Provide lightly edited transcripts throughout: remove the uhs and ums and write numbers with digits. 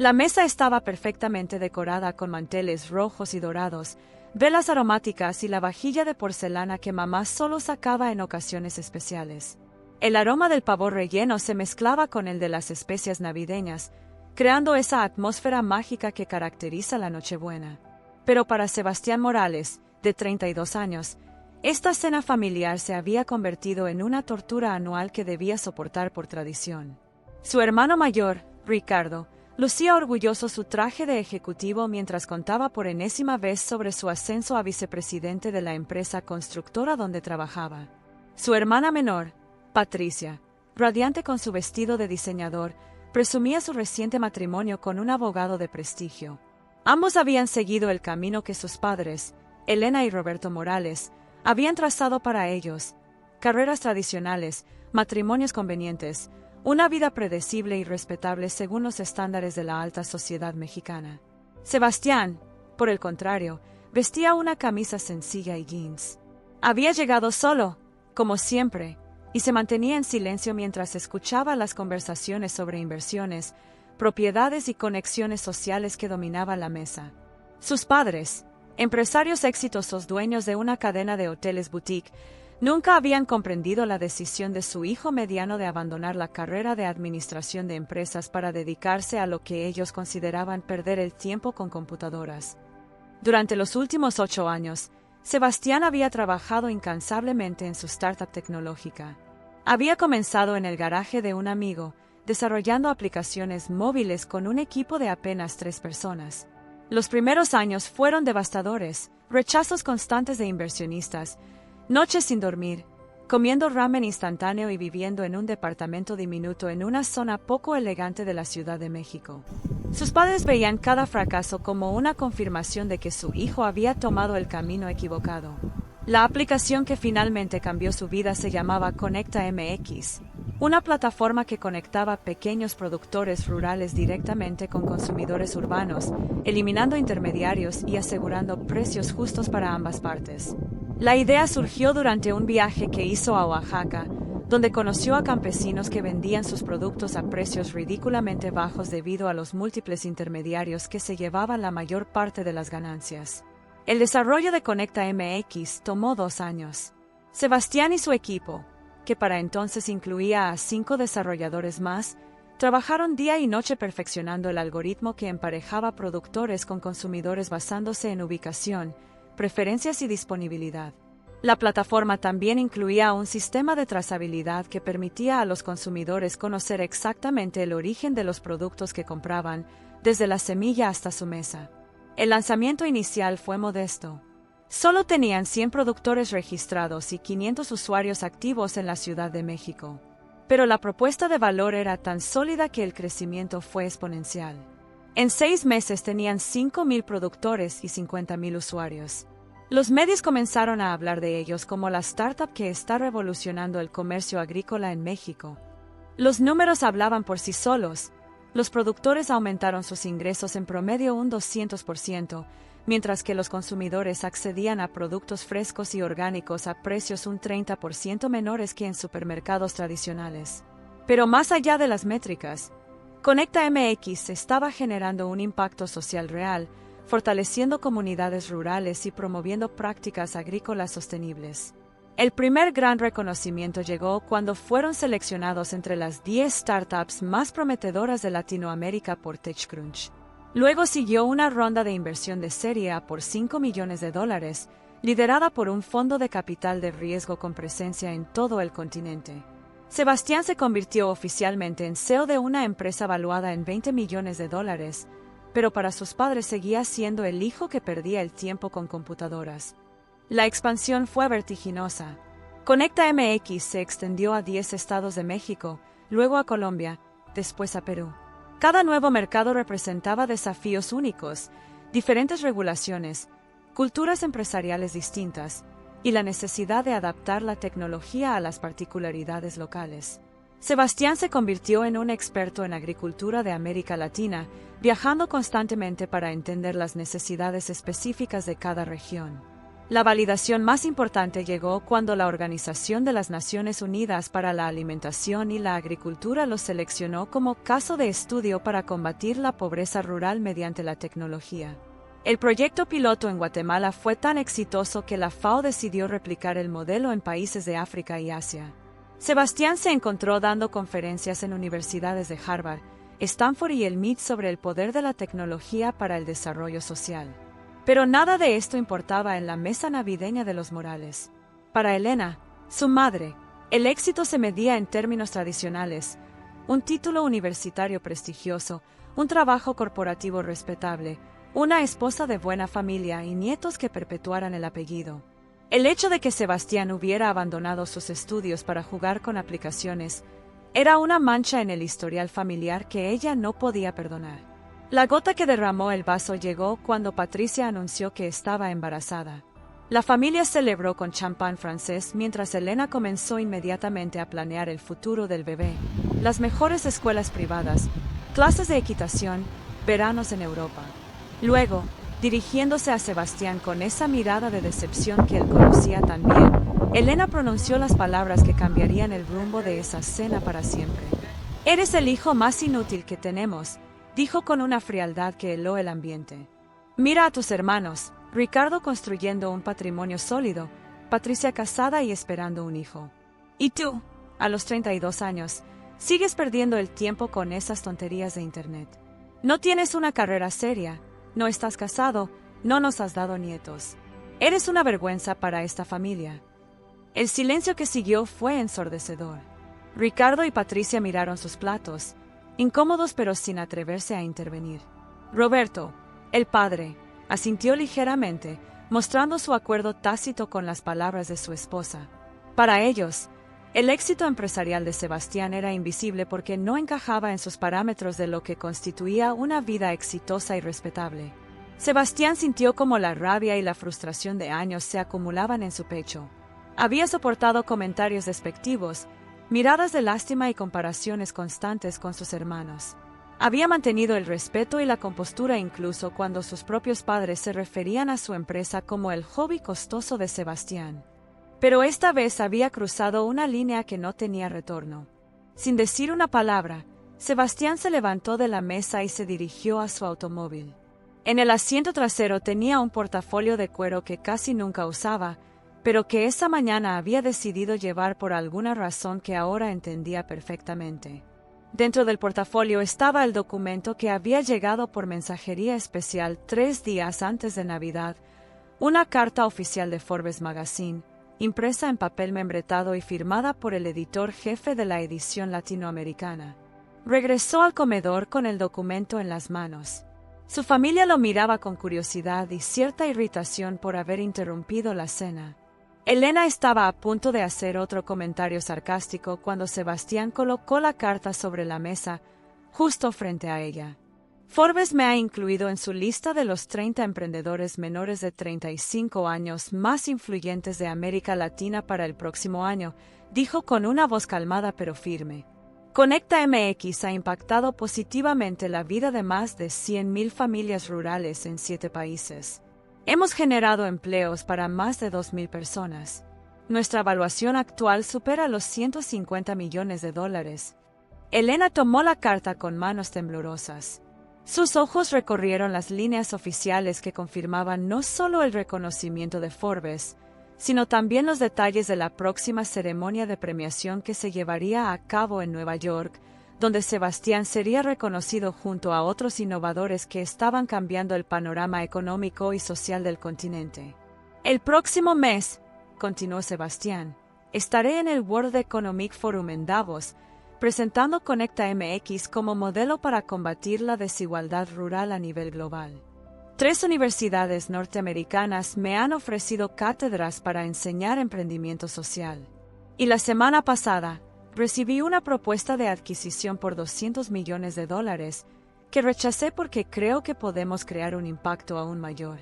La mesa estaba perfectamente decorada con manteles rojos y dorados, velas aromáticas y la vajilla de porcelana que mamá solo sacaba en ocasiones especiales. El aroma del pavo relleno se mezclaba con el de las especias navideñas, creando esa atmósfera mágica que caracteriza la Nochebuena. Pero para Sebastián Morales, de 32 años, esta cena familiar se había convertido en una tortura anual que debía soportar por tradición. Su hermano mayor, Ricardo, lucía orgulloso su traje de ejecutivo mientras contaba por enésima vez sobre su ascenso a vicepresidente de la empresa constructora donde trabajaba. Su hermana menor, Patricia, radiante con su vestido de diseñador, presumía su reciente matrimonio con un abogado de prestigio. Ambos habían seguido el camino que sus padres, Elena y Roberto Morales, habían trazado para ellos: carreras tradicionales, matrimonios convenientes, una vida predecible y respetable según los estándares de la alta sociedad mexicana. Sebastián, por el contrario, vestía una camisa sencilla y jeans. Había llegado solo, como siempre, y se mantenía en silencio mientras escuchaba las conversaciones sobre inversiones, propiedades y conexiones sociales que dominaban la mesa. Sus padres, empresarios exitosos dueños de una cadena de hoteles boutique, nunca habían comprendido la decisión de su hijo mediano de abandonar la carrera de administración de empresas para dedicarse a lo que ellos consideraban perder el tiempo con computadoras. Durante los últimos 8 años, Sebastián había trabajado incansablemente en su startup tecnológica. Había comenzado en el garaje de un amigo, desarrollando aplicaciones móviles con un equipo de apenas 3 personas. Los primeros años fueron devastadores, rechazos constantes de inversionistas, noches sin dormir, comiendo ramen instantáneo y viviendo en un departamento diminuto en una zona poco elegante de la Ciudad de México. Sus padres veían cada fracaso como una confirmación de que su hijo había tomado el camino equivocado. La aplicación que finalmente cambió su vida se llamaba Conecta MX, una plataforma que conectaba pequeños productores rurales directamente con consumidores urbanos, eliminando intermediarios y asegurando precios justos para ambas partes. La idea surgió durante un viaje que hizo a Oaxaca, donde conoció a campesinos que vendían sus productos a precios ridículamente bajos debido a los múltiples intermediarios que se llevaban la mayor parte de las ganancias. El desarrollo de Conecta MX tomó 2 años. Sebastián y su equipo, que para entonces incluía a 5 desarrolladores más, trabajaron día y noche perfeccionando el algoritmo que emparejaba productores con consumidores basándose en ubicación, preferencias y disponibilidad. La plataforma también incluía un sistema de trazabilidad que permitía a los consumidores conocer exactamente el origen de los productos que compraban, desde la semilla hasta su mesa. El lanzamiento inicial fue modesto. Solo tenían 100 productores registrados y 500 usuarios activos en la Ciudad de México. Pero la propuesta de valor era tan sólida que el crecimiento fue exponencial. En 6 meses tenían 5,000 productores y 50,000 usuarios. Los medios comenzaron a hablar de ellos como la startup que está revolucionando el comercio agrícola en México. Los números hablaban por sí solos. Los productores aumentaron sus ingresos en promedio un 200%, mientras que los consumidores accedían a productos frescos y orgánicos a precios un 30% menores que en supermercados tradicionales. Pero más allá de las métricas, Conecta MX estaba generando un impacto social real, fortaleciendo comunidades rurales y promoviendo prácticas agrícolas sostenibles. El primer gran reconocimiento llegó cuando fueron seleccionados entre las 10 startups más prometedoras de Latinoamérica por TechCrunch. Luego siguió una ronda de inversión de serie A por $5 millones, liderada por un fondo de capital de riesgo con presencia en todo el continente. Sebastián se convirtió oficialmente en CEO de una empresa valuada en $20 millones, pero para sus padres seguía siendo el hijo que perdía el tiempo con computadoras. La expansión fue vertiginosa. Conecta MX se extendió a 10 estados de México, luego a Colombia, después a Perú. Cada nuevo mercado representaba desafíos únicos, diferentes regulaciones, culturas empresariales distintas, y la necesidad de adaptar la tecnología a las particularidades locales. Sebastián se convirtió en un experto en agricultura de América Latina, viajando constantemente para entender las necesidades específicas de cada región. La validación más importante llegó cuando la Organización de las Naciones Unidas para la Alimentación y la Agricultura los seleccionó como caso de estudio para combatir la pobreza rural mediante la tecnología. El proyecto piloto en Guatemala fue tan exitoso que la FAO decidió replicar el modelo en países de África y Asia. Sebastián se encontró dando conferencias en universidades de Harvard, Stanford y el MIT sobre el poder de la tecnología para el desarrollo social. Pero nada de esto importaba en la mesa navideña de los Morales. Para Elena, su madre, el éxito se medía en términos tradicionales: un título universitario prestigioso, un trabajo corporativo respetable, una esposa de buena familia y nietos que perpetuaran el apellido. El hecho de que Sebastián hubiera abandonado sus estudios para jugar con aplicaciones era una mancha en el historial familiar que ella no podía perdonar. La gota que derramó el vaso llegó cuando Patricia anunció que estaba embarazada. La familia celebró con champán francés mientras Elena comenzó inmediatamente a planear el futuro del bebé, las mejores escuelas privadas, clases de equitación, veranos en Europa. Luego, dirigiéndose a Sebastián con esa mirada de decepción que él conocía tan bien, Elena pronunció las palabras que cambiarían el rumbo de esa cena para siempre. «Eres el hijo más inútil que tenemos», dijo con una frialdad que heló el ambiente. «Mira a tus hermanos, Ricardo construyendo un patrimonio sólido, Patricia casada y esperando un hijo. Y tú, a los 32 años, sigues perdiendo el tiempo con esas tonterías de internet. No tienes una carrera seria, no estás casado, no nos has dado nietos. Eres una vergüenza para esta familia». El silencio que siguió fue ensordecedor. Ricardo y Patricia miraron sus platos, incómodos pero sin atreverse a intervenir. Roberto, el padre, asintió ligeramente, mostrando su acuerdo tácito con las palabras de su esposa. Para ellos, el éxito empresarial de Sebastián era invisible porque no encajaba en sus parámetros de lo que constituía una vida exitosa y respetable. Sebastián sintió como la rabia y la frustración de años se acumulaban en su pecho. Había soportado comentarios despectivos, miradas de lástima y comparaciones constantes con sus hermanos. Había mantenido el respeto y la compostura incluso cuando sus propios padres se referían a su empresa como el hobby costoso de Sebastián. Pero esta vez había cruzado una línea que no tenía retorno. Sin decir una palabra, Sebastián se levantó de la mesa y se dirigió a su automóvil. En el asiento trasero tenía un portafolio de cuero que casi nunca usaba, pero que esa mañana había decidido llevar por alguna razón que ahora entendía perfectamente. Dentro del portafolio estaba el documento que había llegado por mensajería especial 3 días antes de Navidad, una carta oficial de Forbes Magazine, impresa en papel membretado y firmada por el editor jefe de la edición latinoamericana. Regresó al comedor con el documento en las manos. Su familia lo miraba con curiosidad y cierta irritación por haber interrumpido la cena. Elena estaba a punto de hacer otro comentario sarcástico cuando Sebastián colocó la carta sobre la mesa, justo frente a ella. Forbes me ha incluido en su lista de los 30 emprendedores menores de 35 años más influyentes de América Latina para el próximo año, dijo con una voz calmada pero firme. Conecta MX ha impactado positivamente la vida de más de 100,000 familias rurales en 7 países. Hemos generado empleos para más de 2,000 personas. Nuestra evaluación actual supera los $150 millones. Elena tomó la carta con manos temblorosas. Sus ojos recorrieron las líneas oficiales que confirmaban no solo el reconocimiento de Forbes, sino también los detalles de la próxima ceremonia de premiación que se llevaría a cabo en Nueva York, donde Sebastián sería reconocido junto a otros innovadores que estaban cambiando el panorama económico y social del continente. El próximo mes, continuó Sebastián, estaré en el World Economic Forum en Davos, presentando Conecta MX como modelo para combatir la desigualdad rural a nivel global. 3 universidades norteamericanas me han ofrecido cátedras para enseñar emprendimiento social. Y la semana pasada, recibí una propuesta de adquisición por $200 millones que rechacé porque creo que podemos crear un impacto aún mayor.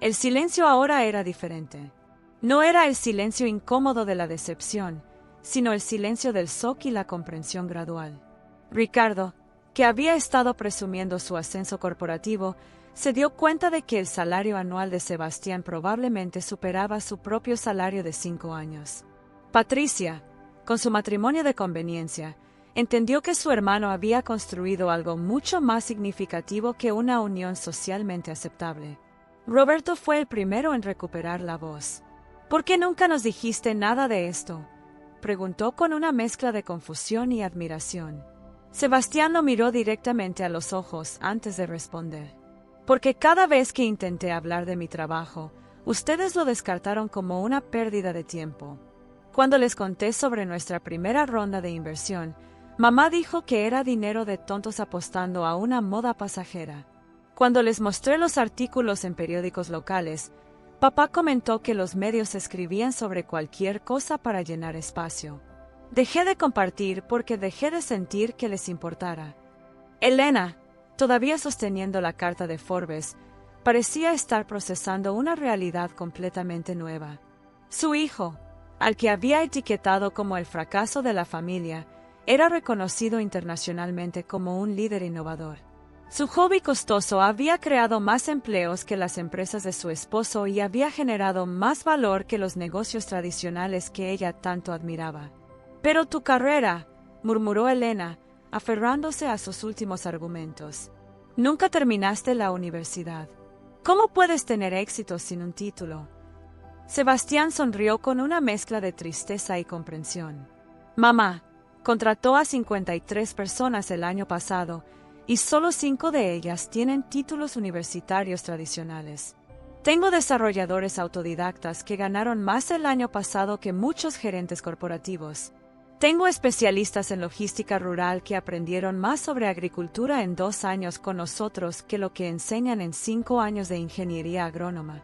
El silencio ahora era diferente. No era el silencio incómodo de la decepción, sino el silencio del shock y la comprensión gradual. Ricardo, que había estado presumiendo su ascenso corporativo, se dio cuenta de que el salario anual de Sebastián probablemente superaba su propio salario de 5 años. Patricia, con su matrimonio de conveniencia, entendió que su hermano había construido algo mucho más significativo que una unión socialmente aceptable. Roberto fue el primero en recuperar la voz. «¿Por qué nunca nos dijiste nada de esto?», preguntó con una mezcla de confusión y admiración. Sebastián lo miró directamente a los ojos antes de responder. «Porque cada vez que intenté hablar de mi trabajo, ustedes lo descartaron como una pérdida de tiempo. Cuando les conté sobre nuestra primera ronda de inversión, mamá dijo que era dinero de tontos apostando a una moda pasajera. Cuando les mostré los artículos en periódicos locales, papá comentó que los medios escribían sobre cualquier cosa para llenar espacio. Dejé de compartir porque dejé de sentir que les importara». Elena, todavía sosteniendo la carta de Forbes, parecía estar procesando una realidad completamente nueva. Su hijo, al que había etiquetado como el fracaso de la familia, era reconocido internacionalmente como un líder innovador. Su hobby costoso había creado más empleos que las empresas de su esposo y había generado más valor que los negocios tradicionales que ella tanto admiraba. «Pero tu carrera», murmuró Elena, aferrándose a sus últimos argumentos. «Nunca terminaste la universidad. ¿Cómo puedes tener éxito sin un título?». Sebastián sonrió con una mezcla de tristeza y comprensión. «Mamá contrató a 53 personas el año pasado, y solo 5 de ellas tienen títulos universitarios tradicionales. Tengo desarrolladores autodidactas que ganaron más el año pasado que muchos gerentes corporativos. Tengo especialistas en logística rural que aprendieron más sobre agricultura en 2 años con nosotros que lo que enseñan en 5 años de ingeniería agrónoma».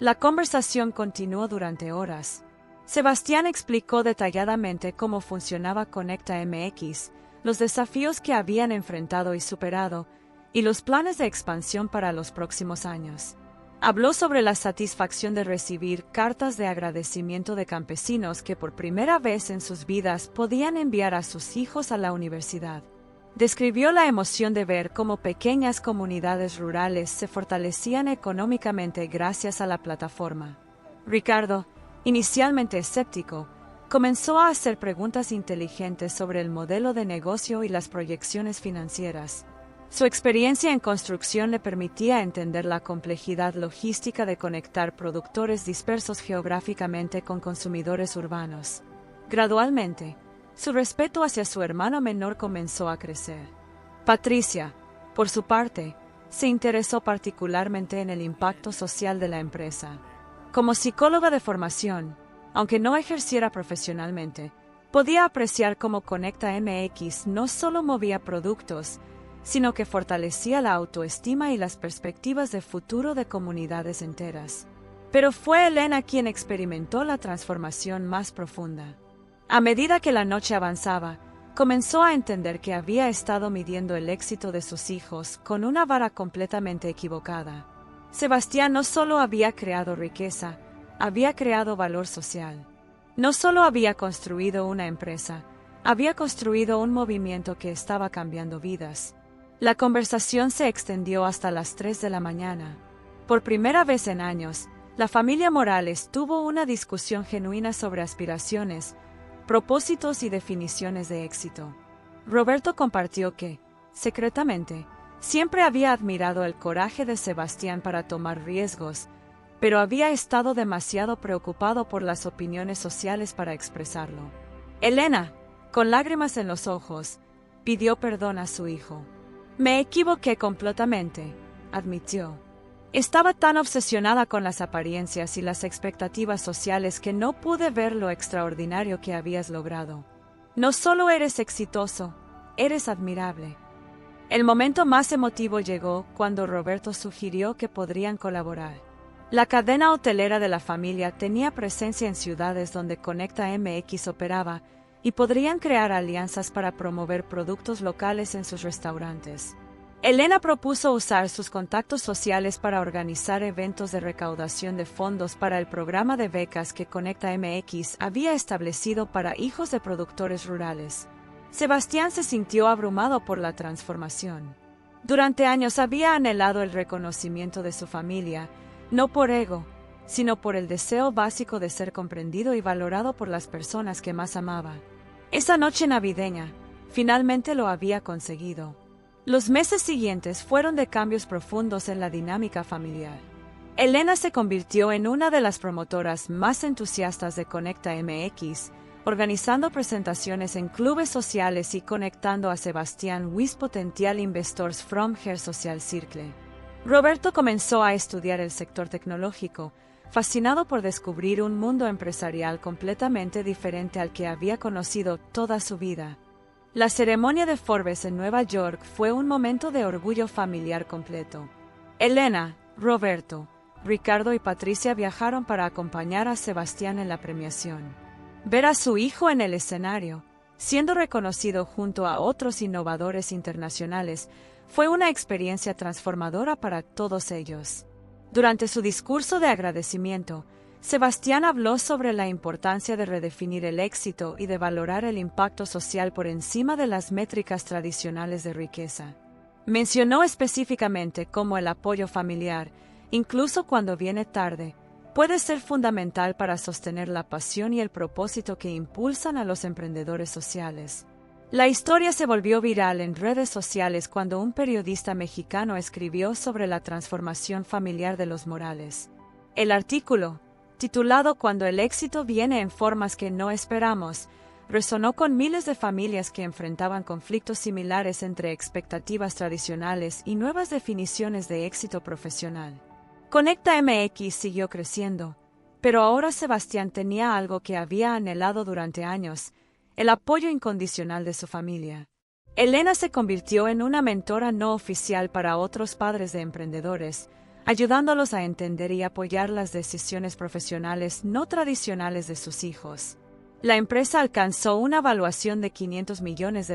La conversación continuó durante horas. Sebastián explicó detalladamente cómo funcionaba Conecta MX, los desafíos que habían enfrentado y superado, y los planes de expansión para los próximos años. Habló sobre la satisfacción de recibir cartas de agradecimiento de campesinos que por primera vez en sus vidas podían enviar a sus hijos a la universidad. Describió la emoción de ver cómo pequeñas comunidades rurales se fortalecían económicamente gracias a la plataforma. Ricardo, inicialmente escéptico, comenzó a hacer preguntas inteligentes sobre el modelo de negocio y las proyecciones financieras. Su experiencia en construcción le permitía entender la complejidad logística de conectar productores dispersos geográficamente con consumidores urbanos. Gradualmente, su respeto hacia su hermano menor comenzó a crecer. Patricia, por su parte, se interesó particularmente en el impacto social de la empresa. Como psicóloga de formación, aunque no ejerciera profesionalmente, podía apreciar cómo Conecta MX no solo movía productos, sino que fortalecía la autoestima y las perspectivas de futuro de comunidades enteras. Pero fue Elena quien experimentó la transformación más profunda. A medida que la noche avanzaba, comenzó a entender que había estado midiendo el éxito de sus hijos con una vara completamente equivocada. Sebastián no solo había creado riqueza, había creado valor social. No solo había construido una empresa, había construido un movimiento que estaba cambiando vidas. La conversación se extendió hasta las 3 de la mañana. Por primera vez en años, la familia Morales tuvo una discusión genuina sobre aspiraciones, propósitos y definiciones de éxito. Roberto compartió que, secretamente, siempre había admirado el coraje de Sebastián para tomar riesgos, pero había estado demasiado preocupado por las opiniones sociales para expresarlo. Elena, con lágrimas en los ojos, pidió perdón a su hijo. «Me equivoqué completamente», admitió. «Estaba tan obsesionada con las apariencias y las expectativas sociales que no pude ver lo extraordinario que habías logrado. No solo eres exitoso, eres admirable». El momento más emotivo llegó cuando Roberto sugirió que podrían colaborar. La cadena hotelera de la familia tenía presencia en ciudades donde Conecta MX operaba y podrían crear alianzas para promover productos locales en sus restaurantes. Elena propuso usar sus contactos sociales para organizar eventos de recaudación de fondos para el programa de becas que Conecta MX había establecido para hijos de productores rurales. Sebastián se sintió abrumado por la transformación. Durante años había anhelado el reconocimiento de su familia, no por ego, sino por el deseo básico de ser comprendido y valorado por las personas que más amaba. Esa noche navideña, finalmente lo había conseguido. Los meses siguientes fueron de cambios profundos en la dinámica familiar. Elena se convirtió en una de las promotoras más entusiastas de Conecta MX, organizando presentaciones en clubes sociales y conectando a Sebastián with potential investors from her social circle. Roberto comenzó a estudiar el sector tecnológico, fascinado por descubrir un mundo empresarial completamente diferente al que había conocido toda su vida. La ceremonia de Forbes en Nueva York fue un momento de orgullo familiar completo. Elena, Roberto, Ricardo y Patricia viajaron para acompañar a Sebastián en la premiación. Ver a su hijo en el escenario, siendo reconocido junto a otros innovadores internacionales, fue una experiencia transformadora para todos ellos. Durante su discurso de agradecimiento, Sebastián habló sobre la importancia de redefinir el éxito y de valorar el impacto social por encima de las métricas tradicionales de riqueza. Mencionó específicamente cómo el apoyo familiar, incluso cuando viene tarde, puede ser fundamental para sostener la pasión y el propósito que impulsan a los emprendedores sociales. La historia se volvió viral en redes sociales cuando un periodista mexicano escribió sobre la transformación familiar de los Morales. El artículo, titulado Cuando el éxito viene en formas que no esperamos, resonó con miles de familias que enfrentaban conflictos similares entre expectativas tradicionales y nuevas definiciones de éxito profesional. Conecta MX siguió creciendo, pero ahora Sebastián tenía algo que había anhelado durante años: el apoyo incondicional de su familia. Elena se convirtió en una mentora no oficial para otros padres de emprendedores, ayudándolos a entender y apoyar las decisiones profesionales no tradicionales de sus hijos. La empresa alcanzó una valuación de $500 millones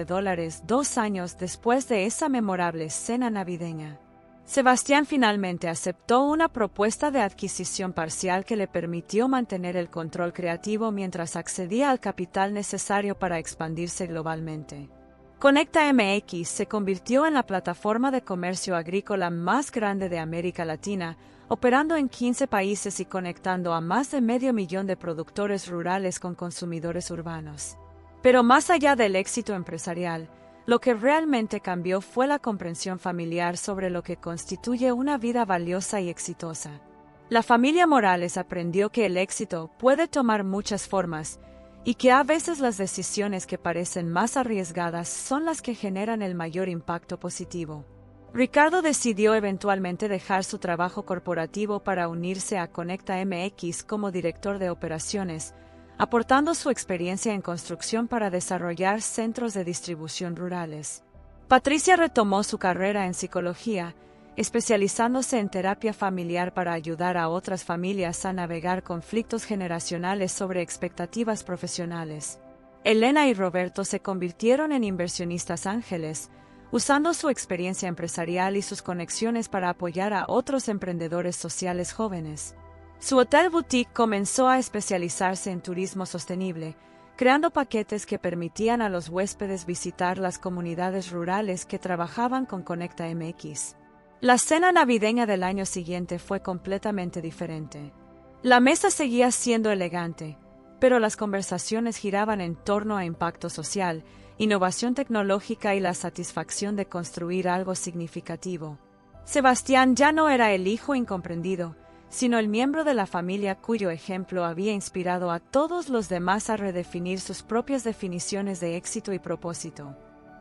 2 años después de esa memorable cena navideña. Sebastián finalmente aceptó una propuesta de adquisición parcial que le permitió mantener el control creativo mientras accedía al capital necesario para expandirse globalmente. Conecta MX se convirtió en la plataforma de comercio agrícola más grande de América Latina, operando en 15 países y conectando a más de 500,000 de productores rurales con consumidores urbanos. Pero más allá del éxito empresarial, lo que realmente cambió fue la comprensión familiar sobre lo que constituye una vida valiosa y exitosa. La familia Morales aprendió que el éxito puede tomar muchas formas y que a veces las decisiones que parecen más arriesgadas son las que generan el mayor impacto positivo. Ricardo decidió eventualmente dejar su trabajo corporativo para unirse a Conecta MX como director de operaciones, aportando su experiencia en construcción para desarrollar centros de distribución rurales. Patricia retomó su carrera en psicología, especializándose en terapia familiar para ayudar a otras familias a navegar conflictos generacionales sobre expectativas profesionales. Elena y Roberto se convirtieron en inversionistas ángeles, usando su experiencia empresarial y sus conexiones para apoyar a otros emprendedores sociales jóvenes. Su hotel boutique comenzó a especializarse en turismo sostenible, creando paquetes que permitían a los huéspedes visitar las comunidades rurales que trabajaban con Conecta MX. La cena navideña del año siguiente fue completamente diferente. La mesa seguía siendo elegante, pero las conversaciones giraban en torno a impacto social, innovación tecnológica y la satisfacción de construir algo significativo. Sebastián ya no era el hijo incomprendido, sino el miembro de la familia cuyo ejemplo había inspirado a todos los demás a redefinir sus propias definiciones de éxito y propósito.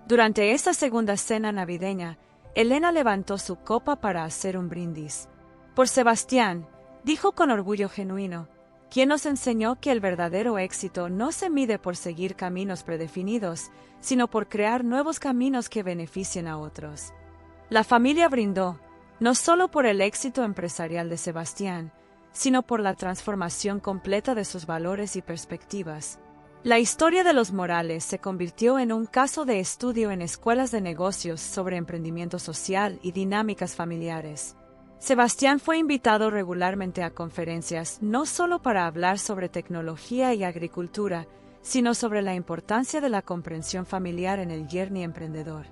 Durante esa segunda cena navideña, Elena levantó su copa para hacer un brindis. Por Sebastián, dijo con orgullo genuino, quien nos enseñó que el verdadero éxito no se mide por seguir caminos predefinidos, sino por crear nuevos caminos que beneficien a otros. La familia brindó, no solo por el éxito empresarial de Sebastián, sino por la transformación completa de sus valores y perspectivas. La historia de los Morales se convirtió en un caso de estudio en escuelas de negocios sobre emprendimiento social y dinámicas familiares. Sebastián fue invitado regularmente a conferencias no solo para hablar sobre tecnología y agricultura, sino sobre la importancia de la comprensión familiar en el journey emprendedor.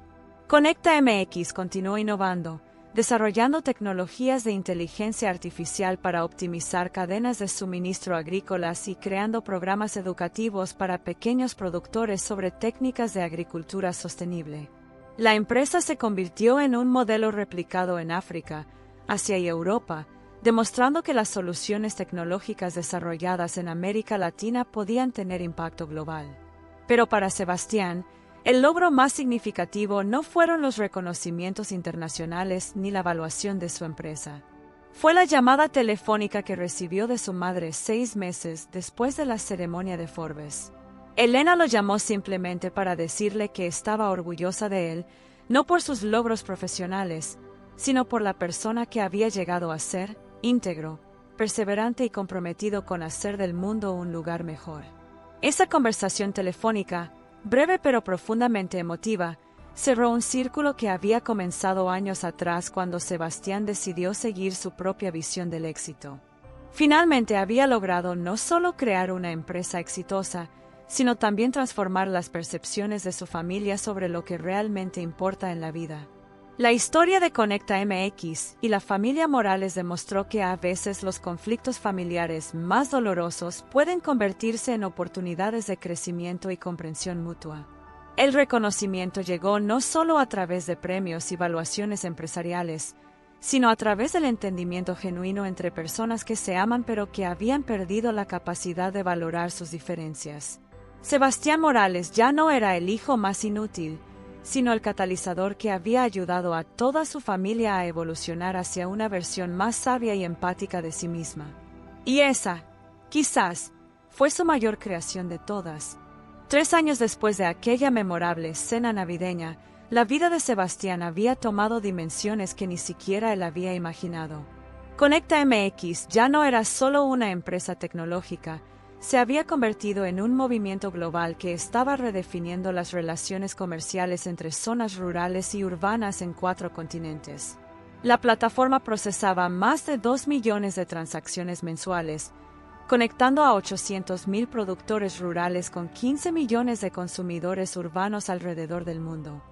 Conecta MX continuó innovando, desarrollando tecnologías de inteligencia artificial para optimizar cadenas de suministro agrícolas y creando programas educativos para pequeños productores sobre técnicas de agricultura sostenible. La empresa se convirtió en un modelo replicado en África, Asia y Europa, demostrando que las soluciones tecnológicas desarrolladas en América Latina podían tener impacto global. Pero para Sebastián, el logro más significativo no fueron los reconocimientos internacionales ni la evaluación de su empresa. Fue la llamada telefónica que recibió de su madre 6 meses después de la ceremonia de Forbes. Elena lo llamó simplemente para decirle que estaba orgullosa de él, no por sus logros profesionales, sino por la persona que había llegado a ser, íntegro, perseverante y comprometido con hacer del mundo un lugar mejor. Esa conversación telefónica, breve pero profundamente emotiva, cerró un círculo que había comenzado años atrás cuando Sebastián decidió seguir su propia visión del éxito. Finalmente había logrado no solo crear una empresa exitosa, sino también transformar las percepciones de su familia sobre lo que realmente importa en la vida. La historia de Conecta MX y la familia Morales demostró que a veces los conflictos familiares más dolorosos pueden convertirse en oportunidades de crecimiento y comprensión mutua. El reconocimiento llegó no solo a través de premios y evaluaciones empresariales, sino a través del entendimiento genuino entre personas que se aman pero que habían perdido la capacidad de valorar sus diferencias. Sebastián Morales ya no era el hijo más inútil, sino el catalizador que había ayudado a toda su familia a evolucionar hacia una versión más sabia y empática de sí misma. Y esa, quizás, fue su mayor creación de todas. 3 años después de aquella memorable cena navideña, la vida de Sebastián había tomado dimensiones que ni siquiera él había imaginado. Conecta MX ya no era solo una empresa tecnológica, se había convertido en un movimiento global que estaba redefiniendo las relaciones comerciales entre zonas rurales y urbanas en 4 continentes. La plataforma procesaba más de 2 millones de transacciones mensuales, conectando a 800,000 productores rurales con 15 millones de consumidores urbanos alrededor del mundo.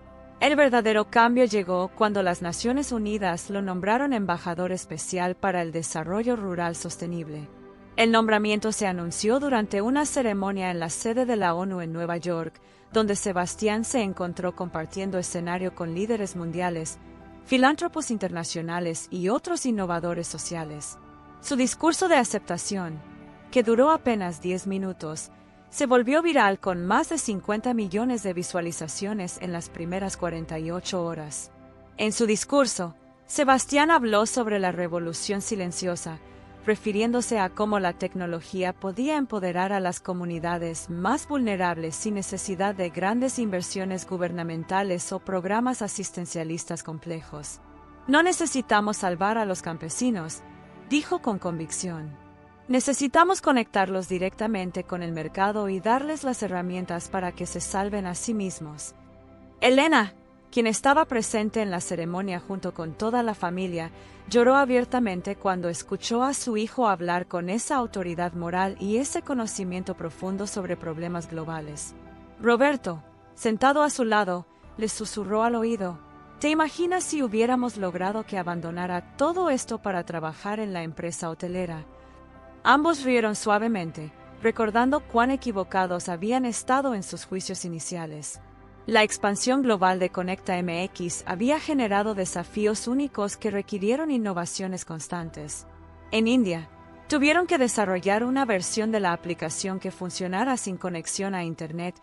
El verdadero cambio llegó cuando las Naciones Unidas lo nombraron embajador especial para el desarrollo rural sostenible. El nombramiento se anunció durante una ceremonia en la sede de la ONU en Nueva York, donde Sebastián se encontró compartiendo escenario con líderes mundiales, filántropos internacionales y otros innovadores sociales. Su discurso de aceptación, que duró apenas 10 minutos, se volvió viral con más de 50 millones de visualizaciones en las primeras 48 horas. En su discurso, Sebastián habló sobre la revolución silenciosa, refiriéndose a cómo la tecnología podía empoderar a las comunidades más vulnerables sin necesidad de grandes inversiones gubernamentales o programas asistencialistas complejos. No necesitamos salvar a los campesinos, dijo con convicción. Necesitamos conectarlos directamente con el mercado y darles las herramientas para que se salven a sí mismos. Elena, quien estaba presente en la ceremonia junto con toda la familia, lloró abiertamente cuando escuchó a su hijo hablar con esa autoridad moral y ese conocimiento profundo sobre problemas globales. Roberto, sentado a su lado, le susurró al oído: ¿te imaginas si hubiéramos logrado que abandonara todo esto para trabajar en la empresa hotelera? Ambos rieron suavemente, recordando cuán equivocados habían estado en sus juicios iniciales. La expansión global de Conecta MX había generado desafíos únicos que requirieron innovaciones constantes. En India, tuvieron que desarrollar una versión de la aplicación que funcionara sin conexión a Internet,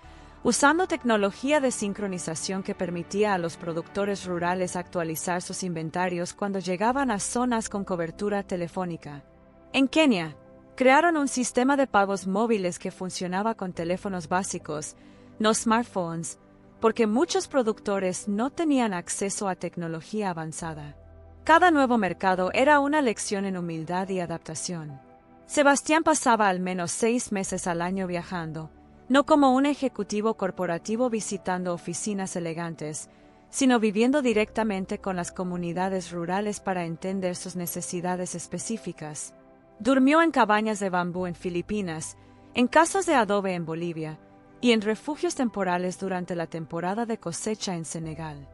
usando tecnología de sincronización que permitía a los productores rurales actualizar sus inventarios cuando llegaban a zonas con cobertura telefónica. En Kenia, crearon un sistema de pagos móviles que funcionaba con teléfonos básicos, no smartphones, porque muchos productores no tenían acceso a tecnología avanzada. Cada nuevo mercado era una lección en humildad y adaptación. Sebastián pasaba al menos 6 meses al año viajando, no como un ejecutivo corporativo visitando oficinas elegantes, sino viviendo directamente con las comunidades rurales para entender sus necesidades específicas. Durmió en cabañas de bambú en Filipinas, en casas de adobe en Bolivia, y en refugios temporales durante la temporada de cosecha en Senegal.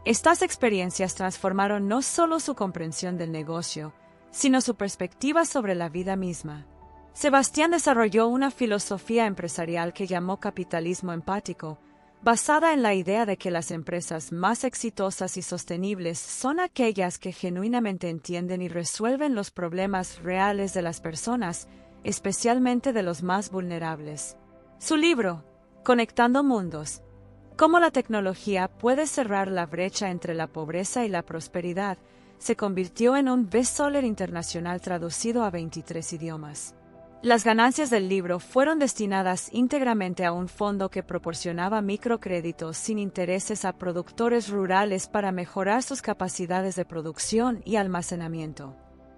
Estas experiencias transformaron no solo su comprensión del negocio, sino su perspectiva sobre la vida misma. Sebastián desarrolló una filosofía empresarial que llamó capitalismo empático, basada en la idea de que las empresas más exitosas y sostenibles son aquellas que genuinamente entienden y resuelven los problemas reales de las personas, especialmente de los más vulnerables. Su libro, Conectando Mundos: Cómo la tecnología puede cerrar la brecha entre la pobreza y la prosperidad, se convirtió en un bestseller internacional traducido a 23 idiomas. Las ganancias del libro fueron destinadas íntegramente a un fondo que proporcionaba microcréditos sin intereses a productores rurales para mejorar sus capacidades de producción y almacenamiento.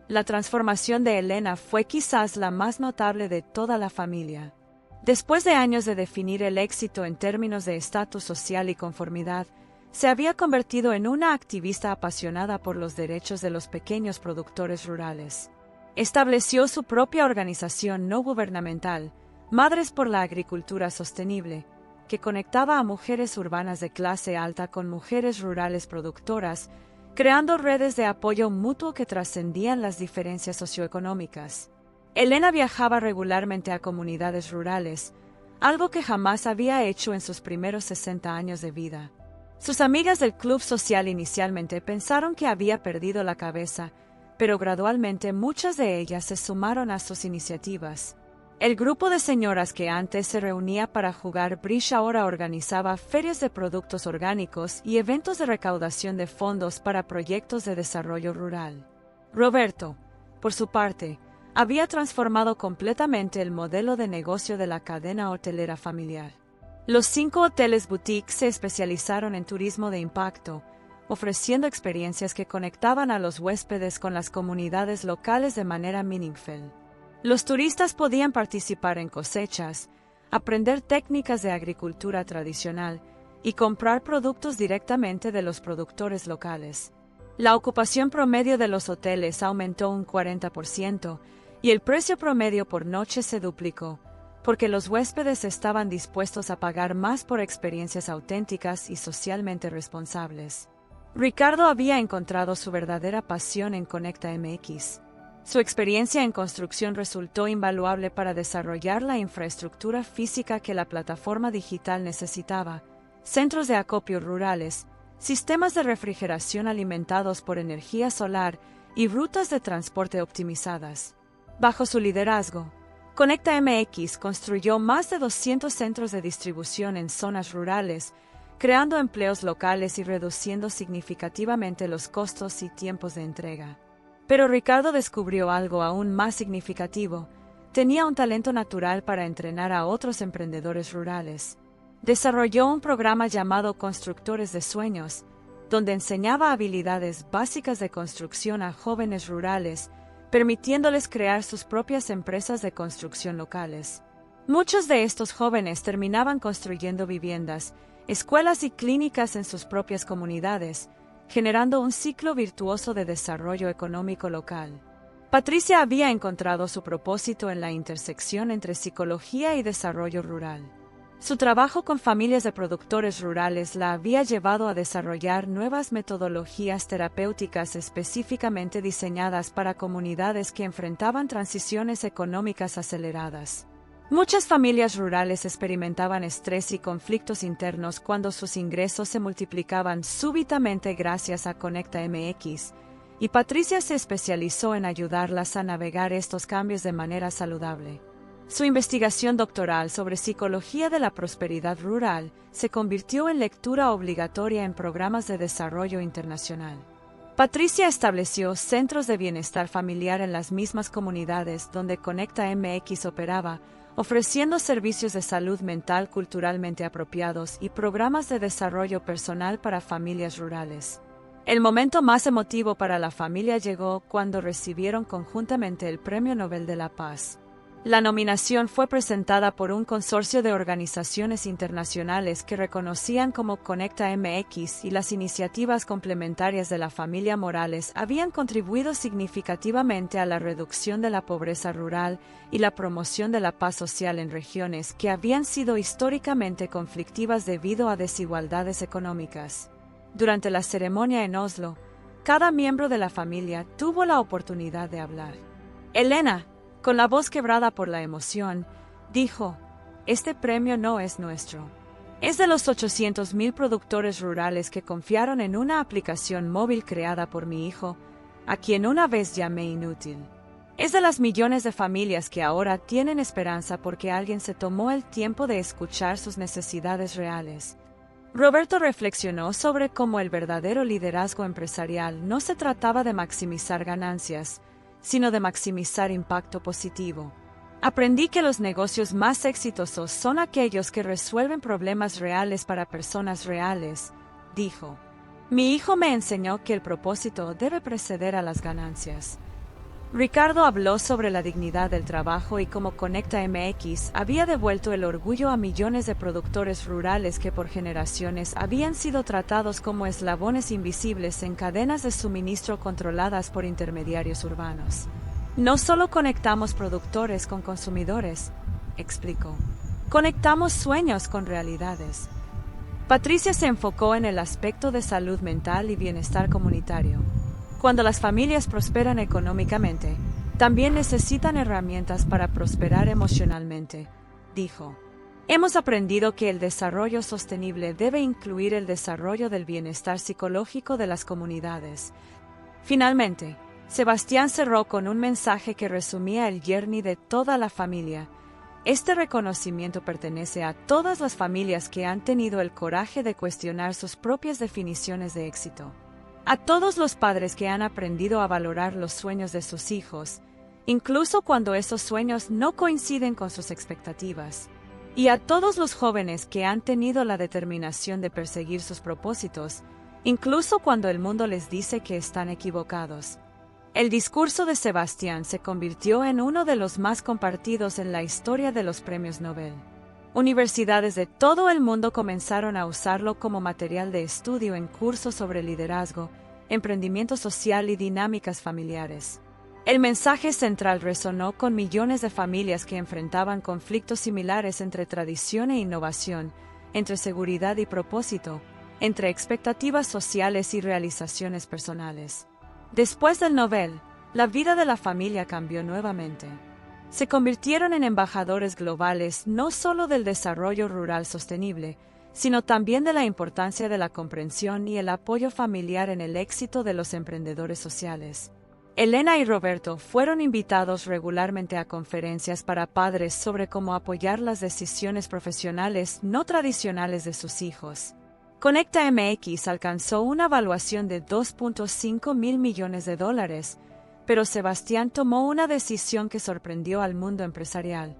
La transformación de Elena fue quizás la más notable de toda la familia. Después de años de definir el éxito en términos de estatus social y conformidad, se había convertido en una activista apasionada por los derechos de los pequeños productores rurales. Estableció su propia organización no gubernamental, Madres por la Agricultura Sostenible, que conectaba a mujeres urbanas de clase alta con mujeres rurales productoras, creando redes de apoyo mutuo que trascendían las diferencias socioeconómicas. Elena viajaba regularmente a comunidades rurales, algo que jamás había hecho en sus primeros 60 años de vida. Sus amigas del club social inicialmente pensaron que había perdido la cabeza, pero gradualmente muchas de ellas se sumaron a sus iniciativas. El grupo de señoras que antes se reunía para jugar bridge ahora organizaba ferias de productos orgánicos y eventos de recaudación de fondos para proyectos de desarrollo rural. Roberto, por su parte, había transformado completamente el modelo de negocio de la cadena hotelera familiar. Los 5 hoteles boutique se especializaron en turismo de impacto, ofreciendo experiencias que conectaban a los huéspedes con las comunidades locales de manera meaningful. Los turistas podían participar en cosechas, aprender técnicas de agricultura tradicional y comprar productos directamente de los productores locales. La ocupación promedio de los hoteles aumentó un 40% y el precio promedio por noche se duplicó, porque los huéspedes estaban dispuestos a pagar más por experiencias auténticas y socialmente responsables. Ricardo había encontrado su verdadera pasión en Conecta MX. Su experiencia en construcción resultó invaluable para desarrollar la infraestructura física que la plataforma digital necesitaba: centros de acopio rurales, sistemas de refrigeración alimentados por energía solar y rutas de transporte optimizadas. Bajo su liderazgo, Conecta MX construyó más de 200 centros de distribución en zonas rurales, creando empleos locales y reduciendo significativamente los costos y tiempos de entrega. Pero Ricardo descubrió algo aún más significativo: tenía un talento natural para entrenar a otros emprendedores rurales. Desarrolló un programa llamado Constructores de Sueños, donde enseñaba habilidades básicas de construcción a jóvenes rurales, permitiéndoles crear sus propias empresas de construcción locales. Muchos de estos jóvenes terminaban construyendo viviendas, escuelas y clínicas en sus propias comunidades, generando un ciclo virtuoso de desarrollo económico local. Patricia había encontrado su propósito en la intersección entre psicología y desarrollo rural. Su trabajo con familias de productores rurales la había llevado a desarrollar nuevas metodologías terapéuticas específicamente diseñadas para comunidades que enfrentaban transiciones económicas aceleradas. Muchas familias rurales experimentaban estrés y conflictos internos cuando sus ingresos se multiplicaban súbitamente gracias a Conecta MX, y Patricia se especializó en ayudarlas a navegar estos cambios de manera saludable. Su investigación doctoral sobre psicología de la prosperidad rural se convirtió en lectura obligatoria en programas de desarrollo internacional. Patricia estableció centros de bienestar familiar en las mismas comunidades donde Conecta MX operaba, ofreciendo servicios de salud mental culturalmente apropiados y programas de desarrollo personal para familias rurales. El momento más emotivo para la familia llegó cuando recibieron conjuntamente el Premio Nobel de la Paz. La nominación fue presentada por un consorcio de organizaciones internacionales que reconocían como Conecta MX y las iniciativas complementarias de la familia Morales habían contribuido significativamente a la reducción de la pobreza rural y la promoción de la paz social en regiones que habían sido históricamente conflictivas debido a desigualdades económicas. Durante la ceremonia en Oslo, cada miembro de la familia tuvo la oportunidad de hablar. Elena, con la voz quebrada por la emoción, dijo: "Este premio no es nuestro. Es de los 800,000 productores rurales que confiaron en una aplicación móvil creada por mi hijo, a quien una vez llamé inútil. Es de las millones de familias que ahora tienen esperanza porque alguien se tomó el tiempo de escuchar sus necesidades reales". Roberto reflexionó sobre cómo el verdadero liderazgo empresarial no se trataba de maximizar ganancias, sino de maximizar impacto positivo. Aprendí que los negocios más exitosos son aquellos que resuelven problemas reales para personas reales, dijo. Mi hijo me enseñó que el propósito debe preceder a las ganancias. Ricardo habló sobre la dignidad del trabajo y cómo Conecta MX había devuelto el orgullo a millones de productores rurales que por generaciones habían sido tratados como eslabones invisibles en cadenas de suministro controladas por intermediarios urbanos. No solo conectamos productores con consumidores, explicó. Conectamos sueños con realidades. Patricia se enfocó en el aspecto de salud mental y bienestar comunitario. Cuando las familias prosperan económicamente, también necesitan herramientas para prosperar emocionalmente, dijo. Hemos aprendido que el desarrollo sostenible debe incluir el desarrollo del bienestar psicológico de las comunidades. Finalmente, Sebastián cerró con un mensaje que resumía el journey de toda la familia. Este reconocimiento pertenece a todas las familias que han tenido el coraje de cuestionar sus propias definiciones de éxito. A todos los padres que han aprendido a valorar los sueños de sus hijos, incluso cuando esos sueños no coinciden con sus expectativas. Y a todos los jóvenes que han tenido la determinación de perseguir sus propósitos, incluso cuando el mundo les dice que están equivocados. El discurso de Sebastián se convirtió en uno de los más compartidos en la historia de los premios Nobel. Universidades de todo el mundo comenzaron a usarlo como material de estudio en cursos sobre liderazgo, emprendimiento social y dinámicas familiares. El mensaje central resonó con millones de familias que enfrentaban conflictos similares entre tradición e innovación, entre seguridad y propósito, entre expectativas sociales y realizaciones personales. Después del Nobel, la vida de la familia cambió nuevamente. Se convirtieron en embajadores globales no solo del desarrollo rural sostenible, sino también de la importancia de la comprensión y el apoyo familiar en el éxito de los emprendedores sociales. Elena y Roberto fueron invitados regularmente a conferencias para padres sobre cómo apoyar las decisiones profesionales no tradicionales de sus hijos. Conecta MX alcanzó una valuación de $2.5 mil millones, pero Sebastián tomó una decisión que sorprendió al mundo empresarial.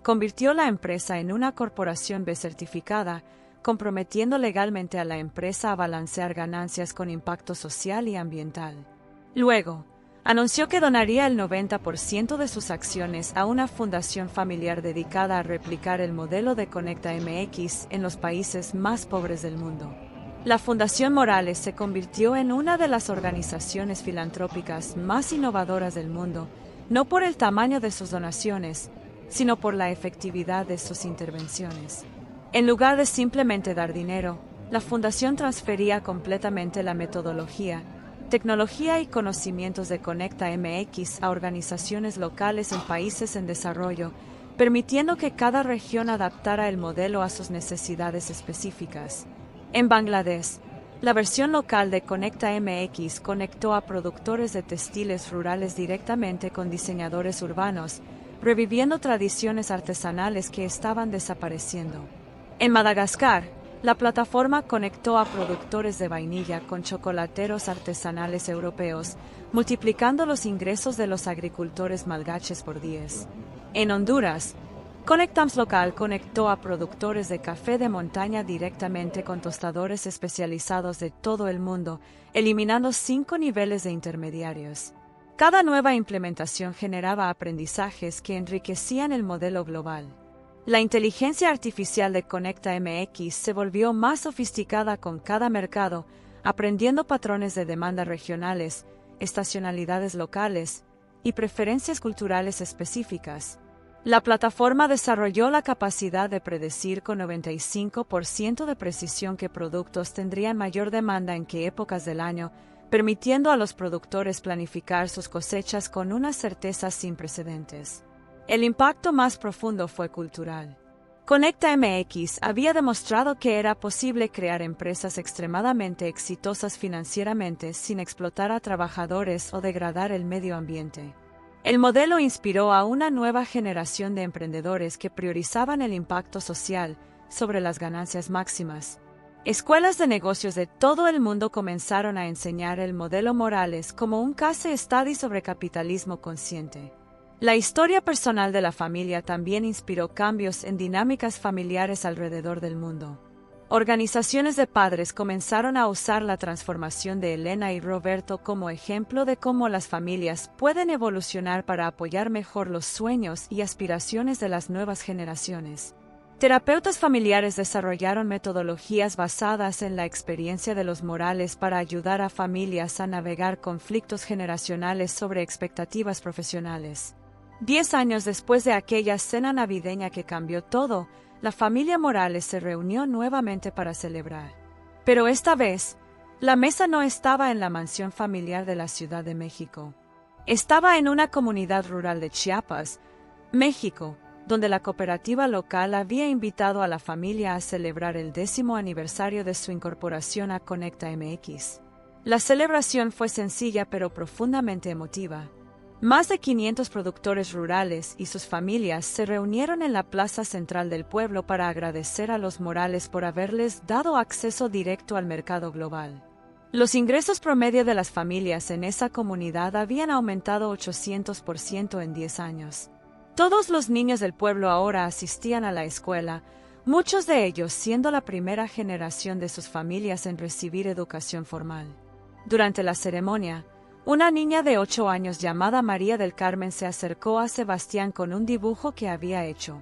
Convirtió la empresa en una corporación B-certificada, comprometiendo legalmente a la empresa a balancear ganancias con impacto social y ambiental. Luego, anunció que donaría el 90% de sus acciones a una fundación familiar dedicada a replicar el modelo de Conecta MX en los países más pobres del mundo. La Fundación Morales se convirtió en una de las organizaciones filantrópicas más innovadoras del mundo, no por el tamaño de sus donaciones, sino por la efectividad de sus intervenciones. En lugar de simplemente dar dinero, la fundación transfería completamente la metodología, tecnología y conocimientos de Conecta MX a organizaciones locales en países en desarrollo, permitiendo que cada región adaptara el modelo a sus necesidades específicas. En Bangladesh, la versión local de Conecta MX conectó a productores de textiles rurales directamente con diseñadores urbanos, reviviendo tradiciones artesanales que estaban desapareciendo. En Madagascar, la plataforma conectó a productores de vainilla con chocolateros artesanales europeos, multiplicando los ingresos de los agricultores malgaches por 10. En Honduras, Conectams Local conectó a productores de café de montaña directamente con tostadores especializados de todo el mundo, eliminando 5 niveles de intermediarios. Cada nueva implementación generaba aprendizajes que enriquecían el modelo global. La inteligencia artificial de Conecta MX se volvió más sofisticada con cada mercado, aprendiendo patrones de demanda regionales, estacionalidades locales y preferencias culturales específicas. La plataforma desarrolló la capacidad de predecir con 95% de precisión qué productos tendrían mayor demanda en qué épocas del año, permitiendo a los productores planificar sus cosechas con una certeza sin precedentes. El impacto más profundo fue cultural. Conecta MX había demostrado que era posible crear empresas extremadamente exitosas financieramente sin explotar a trabajadores o degradar el medio ambiente. El modelo inspiró a una nueva generación de emprendedores que priorizaban el impacto social sobre las ganancias máximas. Escuelas de negocios de todo el mundo comenzaron a enseñar el modelo Morales como un case study sobre capitalismo consciente. La historia personal de la familia también inspiró cambios en dinámicas familiares alrededor del mundo. Organizaciones de padres comenzaron a usar la transformación de Elena y Roberto como ejemplo de cómo las familias pueden evolucionar para apoyar mejor los sueños y aspiraciones de las nuevas generaciones. Terapeutas familiares desarrollaron metodologías basadas en la experiencia de los Morales para ayudar a familias a navegar conflictos generacionales sobre expectativas profesionales. 10 años después de aquella cena navideña que cambió todo, la familia Morales se reunió nuevamente para celebrar. Pero esta vez, la mesa no estaba en la mansión familiar de la Ciudad de México. Estaba en una comunidad rural de Chiapas, México, donde la cooperativa local había invitado a la familia a celebrar el 10º aniversario de su incorporación a Conecta MX. La celebración fue sencilla pero profundamente emotiva. Más de 500 productores rurales y sus familias se reunieron en la plaza central del pueblo para agradecer a los Morales por haberles dado acceso directo al mercado global. Los ingresos promedio de las familias en esa comunidad habían aumentado 800% en 10 años. Todos los niños del pueblo ahora asistían a la escuela, muchos de ellos siendo la primera generación de sus familias en recibir educación formal. Durante la ceremonia, una niña de 8 años llamada María del Carmen se acercó a Sebastián con un dibujo que había hecho.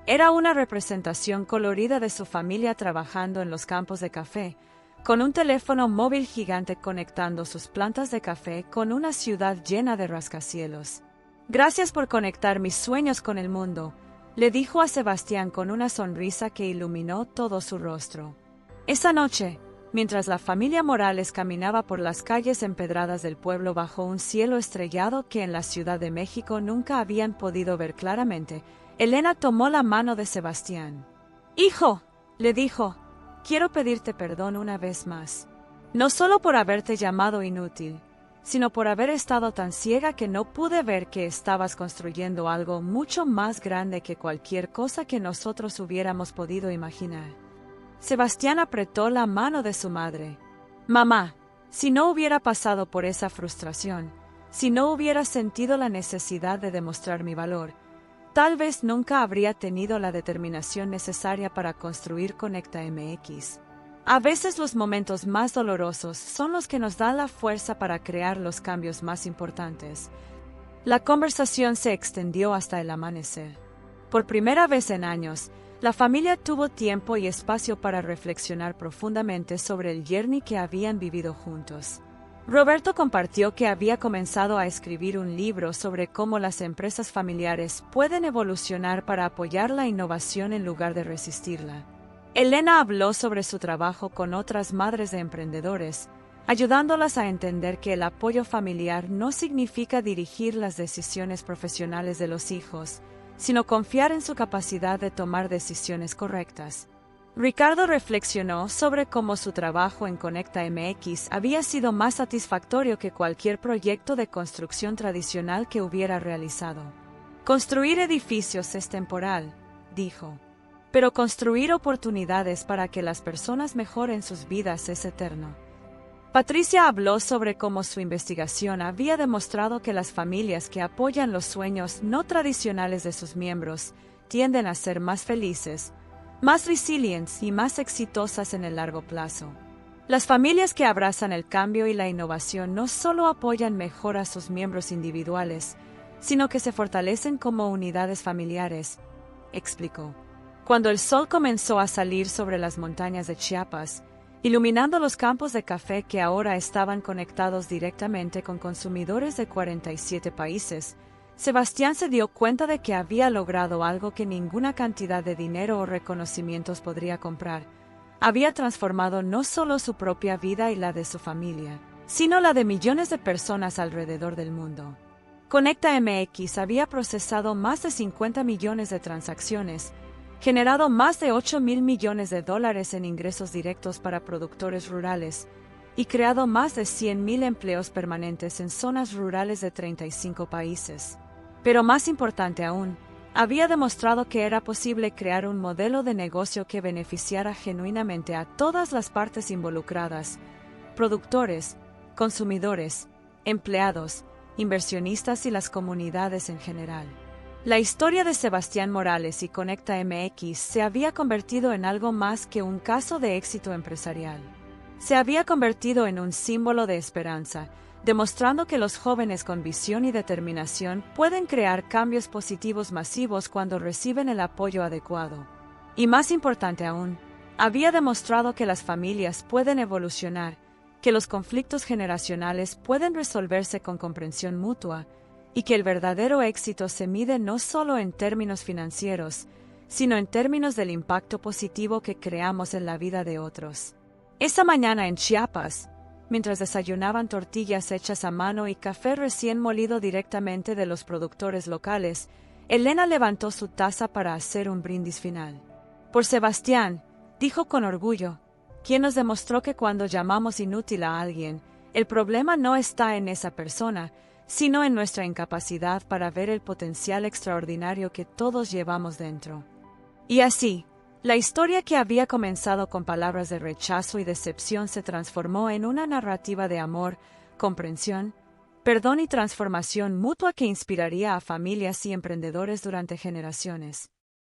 Era una representación colorida de su familia trabajando en los campos de café, con un teléfono móvil gigante conectando sus plantas de café con una ciudad llena de rascacielos. «Gracias por conectar mis sueños con el mundo», le dijo a Sebastián con una sonrisa que iluminó todo su rostro. Esa noche, mientras la familia Morales caminaba por las calles empedradas del pueblo bajo un cielo estrellado que en la Ciudad de México nunca habían podido ver claramente, Elena tomó la mano de Sebastián. «Hijo», le dijo, «quiero pedirte perdón una vez más. No solo por haberte llamado inútil, sino por haber estado tan ciega que no pude ver que estabas construyendo algo mucho más grande que cualquier cosa que nosotros hubiéramos podido imaginar». Sebastián apretó la mano de su madre. «Mamá, si no hubiera pasado por esa frustración, si no hubiera sentido la necesidad de demostrar mi valor, tal vez nunca habría tenido la determinación necesaria para construir Conecta MX. A veces los momentos más dolorosos son los que nos dan la fuerza para crear los cambios más importantes». La conversación se extendió hasta el amanecer. Por primera vez en años, la familia tuvo tiempo y espacio para reflexionar profundamente sobre el journey que habían vivido juntos. Roberto compartió que había comenzado a escribir un libro sobre cómo las empresas familiares pueden evolucionar para apoyar la innovación en lugar de resistirla. Elena habló sobre su trabajo con otras madres de emprendedores, ayudándolas a entender que el apoyo familiar no significa dirigir las decisiones profesionales de los hijos, sino confiar en su capacidad de tomar decisiones correctas. Ricardo reflexionó sobre cómo su trabajo en Conecta MX había sido más satisfactorio que cualquier proyecto de construcción tradicional que hubiera realizado. «Construir edificios es temporal», dijo, «pero construir oportunidades para que las personas mejoren sus vidas es eterno». Patricia habló sobre cómo su investigación había demostrado que las familias que apoyan los sueños no tradicionales de sus miembros tienden a ser más felices, más resilientes y más exitosas en el largo plazo. Las familias que abrazan el cambio y la innovación no solo apoyan mejor a sus miembros individuales, sino que se fortalecen como unidades familiares, explicó. Cuando el sol comenzó a salir sobre las montañas de Chiapas, iluminando los campos de café que ahora estaban conectados directamente con consumidores de 47 países, Sebastián se dio cuenta de que había logrado algo que ninguna cantidad de dinero o reconocimientos podría comprar. Había transformado no solo su propia vida y la de su familia, sino la de millones de personas alrededor del mundo. Conecta MX había procesado más de 50 millones de transacciones, generado más de 8,000 millones de dólares en ingresos directos para productores rurales y creado más de 100,000 empleos permanentes en zonas rurales de 35 países. Pero más importante aún, había demostrado que era posible crear un modelo de negocio que beneficiara genuinamente a todas las partes involucradas: productores, consumidores, empleados, inversionistas y las comunidades en general. La historia de Sebastián Morales y Conecta MX se había convertido en algo más que un caso de éxito empresarial. Se había convertido en un símbolo de esperanza, demostrando que los jóvenes con visión y determinación pueden crear cambios positivos masivos cuando reciben el apoyo adecuado. Y más importante aún, había demostrado que las familias pueden evolucionar, que los conflictos generacionales pueden resolverse con comprensión mutua, y que el verdadero éxito se mide no solo en términos financieros, sino en términos del impacto positivo que creamos en la vida de otros. Esa mañana en Chiapas, mientras desayunaban tortillas hechas a mano y café recién molido directamente de los productores locales, Elena levantó su taza para hacer un brindis final. Por Sebastián, dijo con orgullo, quien nos demostró que cuando llamamos inútil a alguien, el problema no está en esa persona, sino en nuestra incapacidad para ver el potencial extraordinario que todos llevamos dentro. Y así, la historia que había comenzado con palabras de rechazo y decepción se transformó en una narrativa de amor, comprensión, perdón y transformación mutua que inspiraría a familias y emprendedores durante generaciones.